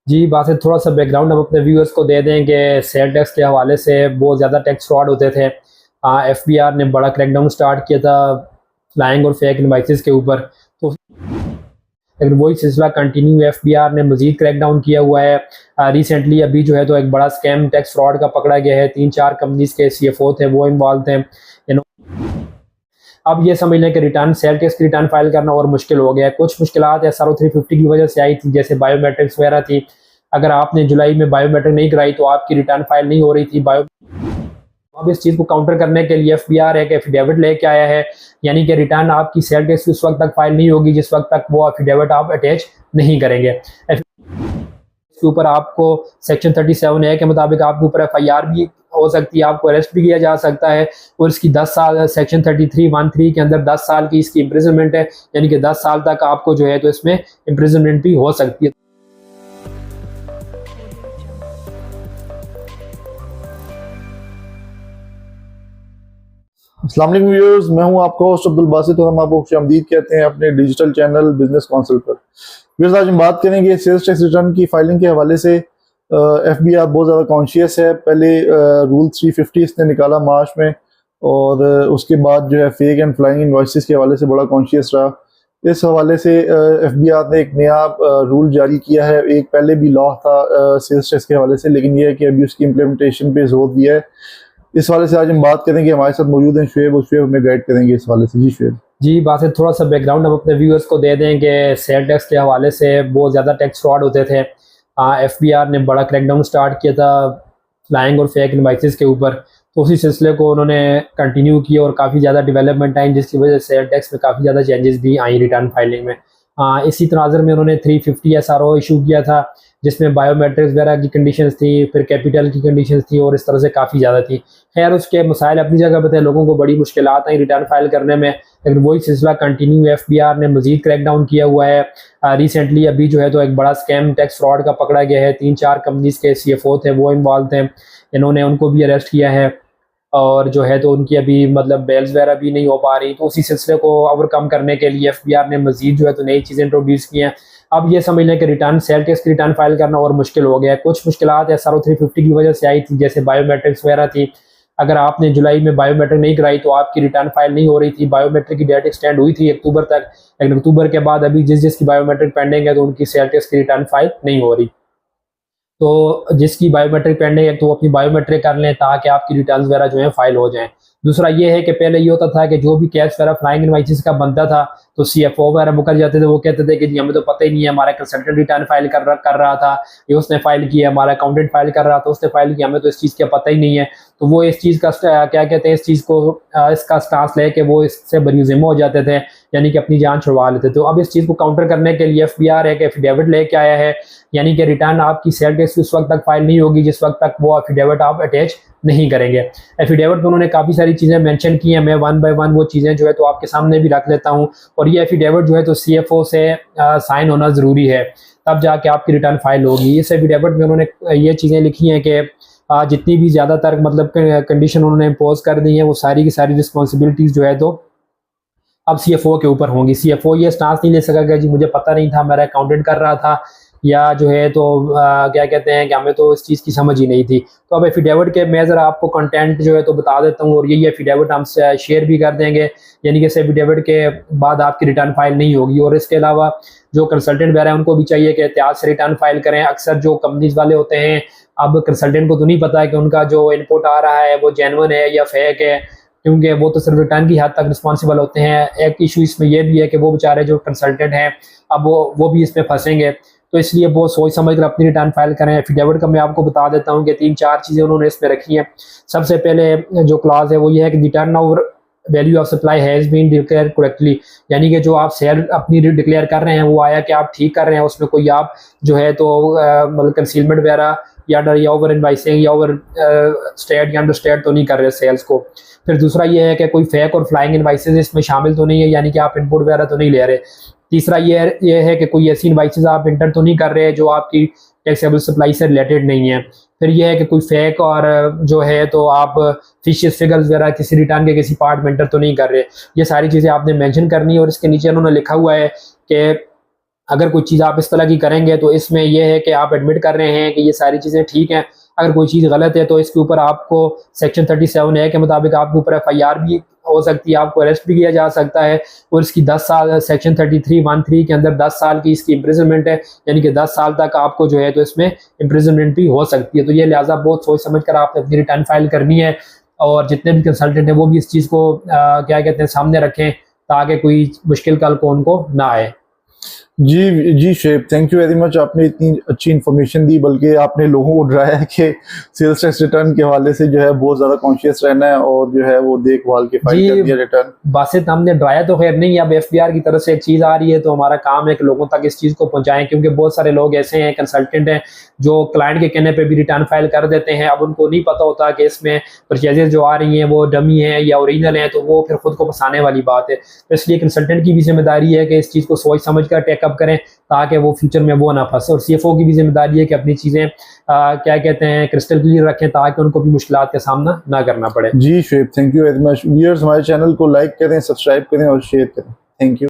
जी, बात है थोड़ा-सा बैकग्राउंड हम अपने व्यूअर्स को दे दें कि सेल टैक्स के हवाले से बहुत ज़्यादा टैक्स फ्रॉड होते थे। एफबीआर ने बड़ा क्रैकडाउन स्टार्ट किया था फ्लाइंग और फेक इनवॉइसेस के ऊपर। तो लेकिन वही सिलसिला कंटिन्यू एफबीआर ने मज़ीद क्रैकडाउन किया हुआ है। रिसेंटली अभी जो है तो एक बड़ा स्कैम टैक्स फ्रॉड का पकड़ा गया है। 3-4 कंपनीज़ के सीएफओ थे, वो इन्वॉल्व थे। अब ये समझ लें कि रिटर्न सेल टैक्स की रिटर्न फाइल करना और मुश्किल हो गया है। कुछ मुश्किलात एसआरओ 350 की वजह से आई थी, जैसे बायोमेट्रिक्स वगैरह थी। अगर आपने जुलाई में बायोमेट्रिक नहीं कराई तो आपकी रिटर्न फाइल नहीं हो रही थी। अब इस चीज़ को काउंटर करने के लिए एफबीआर एक एफिडेविट लेके आया है, यानी कि रिटर्न आपकी सेल टैक्स उस वक्त तक फाइल नहीं होगी जिस वक्त तक वो एफिडेविट आप अटैच नहीं करेंगे। इसके ऊपर आपको सेक्शन 37 ए के मुताबिक आपके ऊपर एफआईआर भी हो सकती है, आपको अरेस्ट भी किया जा सकता है और इसकी 10 साल सेक्शन 33(1)(3) के अंदर 10 साल की इसकी इम्प्रिजनमेंट है, यानी कि 10 साल तक आपको जो है तो इसमें इम्प्रिजनमेंट भी हो सकती है। अस्सलाम वालेकुम व्यूअर्स, मैं हूं आपका होस्ट अब्दुल बासित और हम आपको खुशामदीद कहते हैं अपने डिजिटल चैनल बिजनेस काउंसिल पर। व्यूअर्स, आज हम बात करेंगे सेल्स टैक्स रिटर्न की फाइलिंग के हवाले से। एफबीआर बहुत ज़्यादा कॉन्शियस है। पहले रूल 350 इसने निकाला मार्च में और उसके बाद जो है फेक एंड फ्लाइंग इनवॉइसेस के हवाले से बड़ा कॉन्शियस रहा। इस हवाले से एफबीआर ने एक नया रूल जारी किया है। एक पहले भी लॉ था सेल्स टैक्स के हवाले से, लेकिन यह है कि अभी उसकी इम्प्लीमेंटेशन पे जोर दिया है। इस वाले से आज हम बात करेंगे। हमारे साथ मौजूद हैं शुएब, और शुएब हमें गाइड करेंगे इस वाले से। जी शुएब। जी, बात है थोड़ा-सा बैकग्राउंड हम अपने व्यूअर्स को दे दें कि सेल टैक्स के हवाले से बहुत ज़्यादा टैक्स फ्रॉड होते थे। एफबीआर ने बड़ा क्रैकडाउन स्टार्ट किया था फ्लाइंग और फेक इनवॉइसेस के ऊपर। तो उसी सिलसिले को उन्होंने कंटिन्यू किया और काफ़ी ज़्यादा डेवलपमेंट आई, जिसकी वजह से सेल टैक्स में काफ़ी ज़्यादा चेंजेस भी आई रिटर्न फाइलिंग में। इसी तनाज़ुर में उन्होंने 350 एसआरओ इशू किया था, जिसमें बायोमेट्रिक्स वगैरह की कंडीशंस थी, फिर कैपिटल की कंडीशंस थी और इस तरह से काफ़ी ज़्यादा थी। खैर, उसके मसाइल अपनी जगह पे थे, लोगों को बड़ी मुश्किलात आई रिटर्न फाइल करने में, लेकिन वही सिलसिला कंटिन्यू एफबीआर ने मज़ीद क्रैकडाउन किया हुआ है। रिसेंटली अभी जो है तो एक बड़ा स्कैम टैक्स फ्रॉड का पकड़ा गया है। 3-4 कंपनीज़ के सीएफओ थे, वो इन्वॉल्व थे। इन्होंने उनको भी अरेस्ट किया है और जो है तो उनकी अभी मतलब बेल्स वगैरह भी नहीं हो पा रही। तो उसी सिलसिले को ओवरकम करने के लिए एफबीआर ने मज़ीद जो है तो नई चीज़ें इंट्रोड्यूस की हैं। अब ये समझ लें कि रिटर्न सेल टैक्स की रिटर्न फाइल करना और मुश्किल हो गया है। कुछ मुश्किलात एसआरओ 350 की वजह से आई थी, जैसे बायोमेट्रिक्स वगैरह थी। अगर आपने जुलाई में बायोमेट्रिक नहीं कराई तो आपकी रिटर्न फाइल नहीं हो रही थी। बायोमेट्रिक की डेट एक्सटेंड हुई थी अक्टूबर तक, लेकिन अक्टूबर के बाद अभी जिसकी बायोमेट्रिक पेंडिंग है तो उनकी सेल टैक्स की रिटर्न फाइल नहीं हो रही। तो जिसकी बायोमेट्रिक पेंडिंग है तो वो अपनी बायोमेट्रिक कर लें ताकि आपकी रिटर्न्स वगैरह जो है फाइल हो जाएं। दूसरा ये है कि पहले ये होता था कि जो भी कैश वगैरह फ्लाइंग इनवॉइसेस का बनता था तो सीएफओ वगैरह मुकर जाते थे। वो कहते थे कि जी हमें तो पता ही नहीं है, हमारा कंसल्टेंट रिटर्न फाइल कर रहा था, ये उसने फाइल किया, हमारा अकाउंटेंट फाइल कर रहा था, उसने फाइल किया, हमें तो इस चीज़ का पता ही नहीं है। तो वो इस चीज़ का क्या कहते हैं, इस चीज़ को इसका स्टांस लेके वो इससे बरीज़िम्मा हो जाते थे, यानी कि अपनी जान छुड़वा लेते थे। तो अब इस चीज़ को काउंटर करने के लिए एफबीआर एक एफिडेविट लेके आया है, यानी कि रिटर्न आपकी सेल टैक्स उस वक्त तक फाइल नहीं होगी जिस वक्त तक वो एफिडेविट आप अटैच नहीं करेंगे। एफिडेविट में उन्होंने काफ़ी सारी चीज़ें मेंशन की हैं। मैं वन बाय वन वो चीज़ें जो है तो आपके सामने भी रख लेता हूँ। और ये एफिडेविट जो है तो सीएफओ से साइन होना ज़रूरी है, तब जाके आपकी रिटर्न फाइल होगी। इस एफिडेविट में उन्होंने ये चीज़ें लिखी हैं कि जितनी भी ज़्यादातर मतलब कंडीशन उन्होंने इम्पोज कर दी हैं, वो सारी की सारी रिस्पॉन्सिबिलिटीज़ जो है तो अब सीएफओ के ऊपर होंगी। सीएफओ ये स्टांस नहीं ले सकेगा जी मुझे पता नहीं था, मेरा अकाउंटेंट कर रहा था, या जो है तो क्या कहते हैं कि हमें तो इस चीज़ की समझ ही नहीं थी। तो अब एफिडेविट के मैं ज़रा आपको कंटेंट जो है तो बता देता हूँ और यही एफिडेविट हम शेयर भी कर देंगे, यानी कि इस एफिडेविट के बाद आपकी रिटर्न फाइल नहीं होगी। और इसके अलावा जो कंसल्टेंट वगैरह हैं उनको भी चाहिए कि एहतियात से रिटर्न फाइल करें। अक्सर जो कंपनीज वाले होते हैं, अब कंसल्टेंट को तो नहीं पता है कि उनका जो इनपुट आ रहा है वो जेन्युइन है या फेक है, क्योंकि वो तो सिर्फ रिटर्न की हद तक रिस्पॉन्सिबल होते हैं। एक इशू इसमें यह भी है कि वो बेचारे जो कंसल्टेंट हैं अब वो भी इसमें फंसेंगे, तो इसलिए वो सोच समझ कर अपनी रिटर्न फाइल करें। एफिडेविट का मैं आपको बता देता हूँ कि 3-4 चीज़ें उन्होंने इसमें रखी हैं। सबसे पहले जो क्लॉज है वो ये है कि return of value of supply has been declared correctly, यानी कि जो आप सेल अपनी डिक्लेयर कर रहे हैं वो आया कि आप ठीक कर रहे हैं, उसमें कोई आप जो है तो मतलब कंसीलमेंट वगैरह या ओवर इनवाइसिंग या ओवर स्टेट या अंडर स्टेट तो नहीं कर रहे सेल्स को। फिर दूसरा ये है कि कोई फेक और फ्लाइंग इनवाइसेस इसमें शामिल तो नहीं है, यानी कि आप इनपुट वगैरह तो नहीं ले रहे। तीसरा ये है कि कोई ऐसी इनवाइसेस आप इंटर तो नहीं कर रहे जो आपकी टैक्सेबल सप्लाई से रिलेटेड नहीं है। फिर यह है कि कोई फेक और जो है तो आप फिशियस फिगर्स वगैरह किसी रिटर्न के किसी पार्ट में इंटर तो नहीं कर रहे। ये सारी चीज़ें आपने मेंशन करनी है। और इसके नीचे उन्होंने लिखा हुआ है कि अगर कोई चीज़ आप इस तरह की करेंगे तो इसमें ये है कि आप एडमिट कर रहे हैं कि ये सारी चीज़ें ठीक हैं। अगर कोई चीज़ गलत है तो इसके ऊपर आपको सेक्शन 37 ए के मुताबिक आपके ऊपर एफआईआर भी हो सकती है, आपको अरेस्ट भी किया जा सकता है और इसकी 10 साल सेक्शन 33(1)(3) के अंदर 10 साल की इसकी इम्प्रिजनमेंट है, यानी कि 10 साल तक आपको जो है तो इसमें इम्प्रिजनमेंट भी हो सकती है। तो ये लिहाजा बहुत सोच समझ कर आपने अपनी रिटर्न फाइल करनी है और जितने भी कंसल्टेंट हैं वो भी इस चीज़ को क्या कहते हैं सामने रखें ताकि कोई मुश्किल कल को उनको ना आए। जी जी शेब, थैंक यू वेरी मच। आपने इतनी अच्छी इन्फॉर्मेशन दी, बल्कि आपने लोगों को डराया है कि सेल्स टैक्स रिटर्न के हवाले से जो है बहुत ज़्यादा कॉन्शियस रहना है और जो है वो देखभाल के फाइल कर दिया रिटर्न। बासित हमने डराया तो खैर नहीं, अब एफबीआर की तरफ से एक चीज़ आ रही है तो हमारा काम है कि लोगों तक इस चीज़ को पहुंचाएं, क्योंकि बहुत सारे लोग ऐसे हैं कंसल्टेंट हैं जो क्लाइंट के कहने पे भी रिटर्न फाइल कर देते हैं। अब उनको नहीं पता होता कि इसमें परचेजेज जो आ रही हैं वो डमी हैं या ओरिजिनल हैं, तो वो फिर खुद को फंसाने वाली बात है। तो इसलिए कंसल्टेंट की भी जिम्मेदारी है कि इस चीज़ को सोच समझ कर टेकअप करें ताकि वो फ्यूचर में वो ना फंसे, और सीएफओ की भी जिम्मेदारी है कि अपनी चीज़ें क्या कहते हैं क्रिस्टल क्लियर रखें ताकि उनको भी मुश्किलात का सामना ना करना पड़े। जी शेब, thank you very much. Viewers हमारे चैनल को लाइक करें, सब्सक्राइब करें और शेयर करें। Thank you.